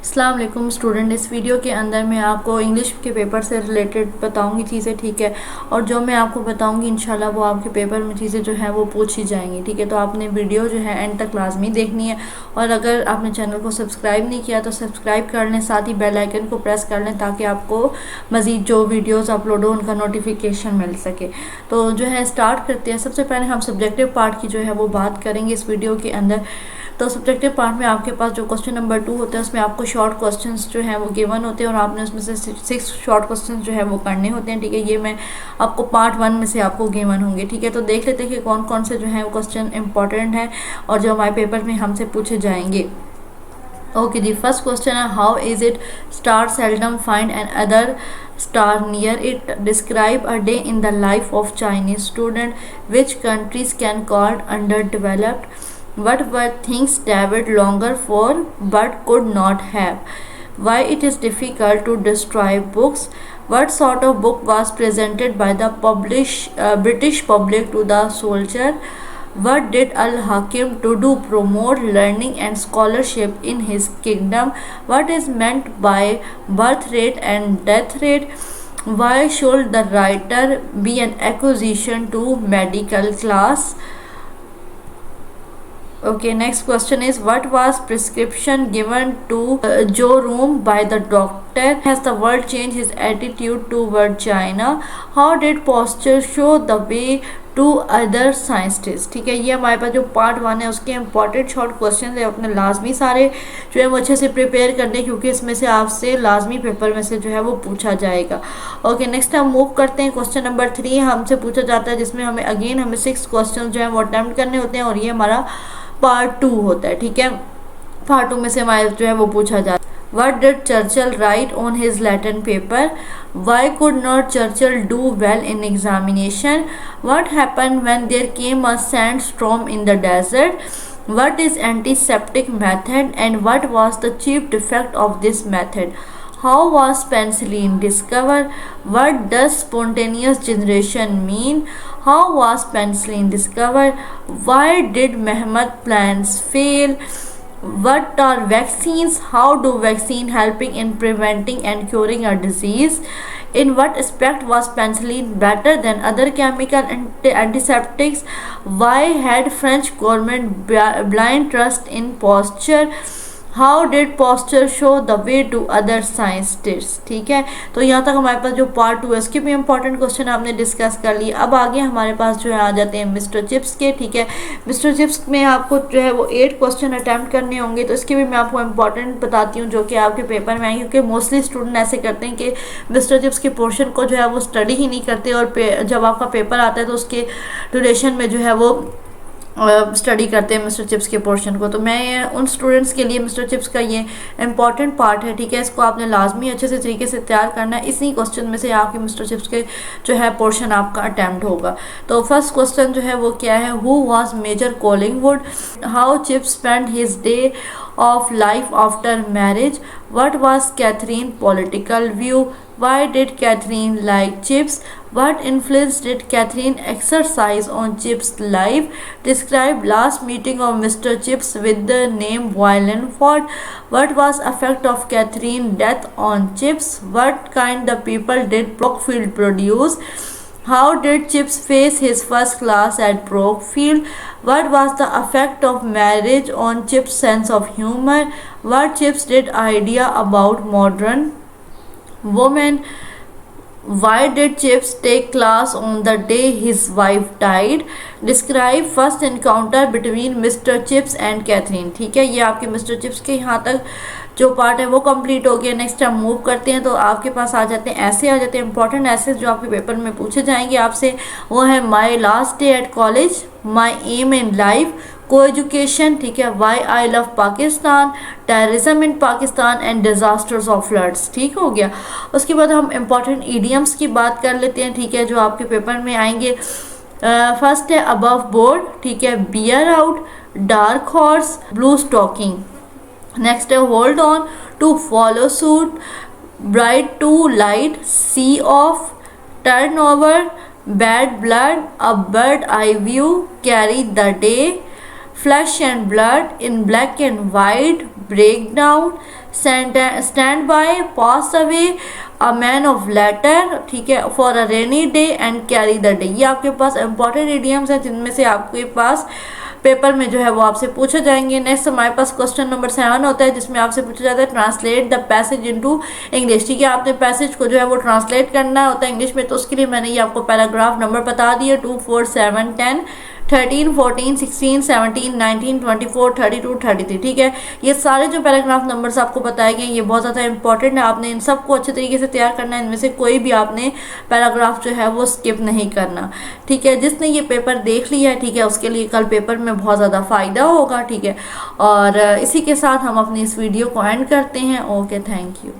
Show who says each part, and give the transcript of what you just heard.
Speaker 1: अस्सलाम वालेकुम स्टूडेंट। इस वीडियो के अंदर मैं आपको इंग्लिश के पेपर से रिलेटेड बताऊंगी चीज़ें, ठीक है। और जो मैं आपको बताऊंगी इंशाल्लाह वो आपके पेपर में चीज़ें जो है वो पूछी जाएंगी, ठीक है। तो आपने वीडियो जो है एंड तक लाजमी देखनी है। और अगर आपने चैनल को सब्सक्राइब नहीं किया तो सब्सक्राइब कर लें, साथ ही बेल आइकन को प्रेस कर लें ताकि आपको मज़ीद जो वीडियोज़ अपलोड हो उनका नोटिफिकेशन मिल सके। तो जो है स्टार्ट करते हैं। सबसे पहले हम सब्जेक्टिव पार्ट की जो है वो बात करेंगे इस वीडियो के अंदर। तो सब्जेक्टिव पार्ट में आपके पास जो क्वेश्चन नंबर 2 होता है उसमें आपको शॉर्ट क्वेश्चंस जो है वो गिवन होते हैं और आपने उसमें से 6 शॉर्ट क्वेश्चंस जो है वो करने होते हैं, ठीक है। ये मैं आपको पार्ट 1 में से आपको गिवन होंगे, ठीक है। तो देख लेते हैं कि कौन कौन से जो है वो क्वेश्चन इंपॉर्टेंट है और जो हमारे पेपर में हमसे पूछे जाएंगे। ओके जी, फर्स्ट क्वेश्चन है how is it star seldom find an other star near it, describe a day in the life of Chinese student, which countries can called under developed, what were things David longer for but could not have, why it is difficult to destroy books, what sort of book was presented by the British public to the soldier, what did Al-Hakim to do promote learning and scholarship in his kingdom, what is meant by birth rate and death rate, why should the writer be an acquisition to medical class. Okay, next question is what was prescription given to Jerome by the doctor? Has the world changed his attitude toward China? How did posture show the way to other scientists? ठीक है, ये हमारे पास जो part 1 है उसके important short question है, अपने लाजमी सारे जो है वो अच्छे से प्रिपेयर करने, क्योंकि इसमें से आपसे लाजमी पेपर में से जो है वो पूछा जाएगा। ओके, नेक्स्ट हम मूव करते हैं। क्वेश्चन नंबर 3 हमसे पूछा जाता है जिसमें हमें 6 क्वेश्चन जो है वो अटेम्प्ट करने होते हैं और ये हमारा पार्ट 2 होता है, ठीक है। पार्ट 2 में से हमारे जो है वो पूछा जाता है What did Churchill write on his Latin paper? Why could not Churchill do well in examination? What happened when there came a sandstorm in the desert? What is antiseptic method and what was the chief defect of this method? How was penicillin discovered? What does spontaneous generation mean? How was penicillin discovered? Why did Mehmet plans fail? What are vaccines? How do vaccine helping in preventing and curing a disease? In what aspect was penicillin better than other chemical antiseptics? Why had French government blind trust in posture? How did posture show the way to other scientist, ठीक है। तो यहाँ तक हमारे पास जो part 2 है उसके भी इंपॉर्टेंट क्वेश्चन आपने डिस्कस कर लिए। अब आगे हमारे पास जो है आ जाते हैं मिस्टर चिप्स के, ठीक है। मिस्टर चिप्स में आपको जो है वो 8 क्वेश्चन अटैम्प्ट करने होंगे, तो इसके भी मैं आपको इंपॉर्टेंट बताती हूँ जो कि आपके पेपर में आएंगे, क्योंकि मोस्टली स्टूडेंट ऐसे करते हैं कि मिस्टर चिप्स के पोर्शन को जो है वो स्टडी ही नहीं करते और जब आपका पेपर आता है तो उसके ड्यूरेशन में जो है वो स्टडी करते हैं मिस्टर चिप्स के पोर्शन को। तो मैं उन स्टूडेंट्स के लिए मिस्टर चिप्स का ये इंपॉर्टेंट पार्ट है, ठीक है। इसको आपने लाजमी अच्छे से तरीके से तैयार करना है। इसी क्वेश्चन में से आपके मिस्टर चिप्स के जो है पोर्शन आपका अटैम्प्ट होगा। तो फर्स्ट क्वेश्चन जो है वो क्या है, who was major Collingwood, how chips spend his day of life after marriage, what was Catherine political view, why did Catherine like Chips, what influence did Catherine exercise on Chips' life, describe last meeting of Mr. Chips with the name Violent Ford, what was effect of Catherine death on Chips, what kind of people did Brookfield produce, how did Chips face his first class at Brookfield, what was the effect of marriage on Chips' sense of humor, what Chips did idea about modern women, why did Chips take class on the day his wife died, describe first encounter between Mr. Chips and Catherine, ठीक है। ये आपके mister chips के यहाँ तक जो part है वो कंप्लीट हो गया। नेक्स्ट हम मूव करते हैं, तो आपके पास आ जाते हैं ऐसे इंपॉर्टेंट ऐसे जो आपके पेपर में पूछे जाएंगे आपसे। वो है my last day at college, my aim in life, coeducation, ठीक है, why I love Pakistan, terrorism in Pakistan and disasters of floods, ठीक हो गया। उसके बाद हम इंपॉर्टेंट ईडियम्स की बात कर लेते हैं, ठीक है, जो आपके पेपर में आएंगे। फर्स्ट है अबव बोर्ड, ठीक है, bear out, dark horse, blue stocking. Next है hold on, to follow suit, bright to light, see off, turn over, bad blood, a bird eye view, carry the day, flesh and blood, in black and white, breakdown, stand by, pass away, a man of letter, ठीक है, for a rainy day and carry the day। ये आपके पास important idioms हैं जिनमें से आपके पास paper में जो है वो आपसे पूछे जाएंगे। नेक्स्ट हमारे पास क्वेश्चन नंबर 7 होता है जिसमें आपसे पूछा जाता है translate the passage into English. ठीक है, आपने पैसेज को जो है वो ट्रांसलेट करना होता है इंग्लिश में, तो उसके लिए मैंने ये आपको पैराग्राफ नंबर बता दिए 2, 4, 7, 10, 13, 14, 16, 17, 19, 24, 32, 33। ठीक है, ये सारे जो पैराग्राफ नंबर्स आपको बताए गए ये बहुत ज़्यादा इंपॉर्टेंट है, आपने इन सबको अच्छे तरीके से तैयार करना है, इनमें से कोई भी आपने पैराग्राफ जो है वो स्किप नहीं करना। ठीक है, जिसने ये पेपर देख लिया है, ठीक है, उसके लिए कल पेपर में बहुत ज़्यादा फ़ायदा होगा। ठीक है, और इसी के साथ हम अपनी इस वीडियो को एंड करते हैं। Okay, thank you.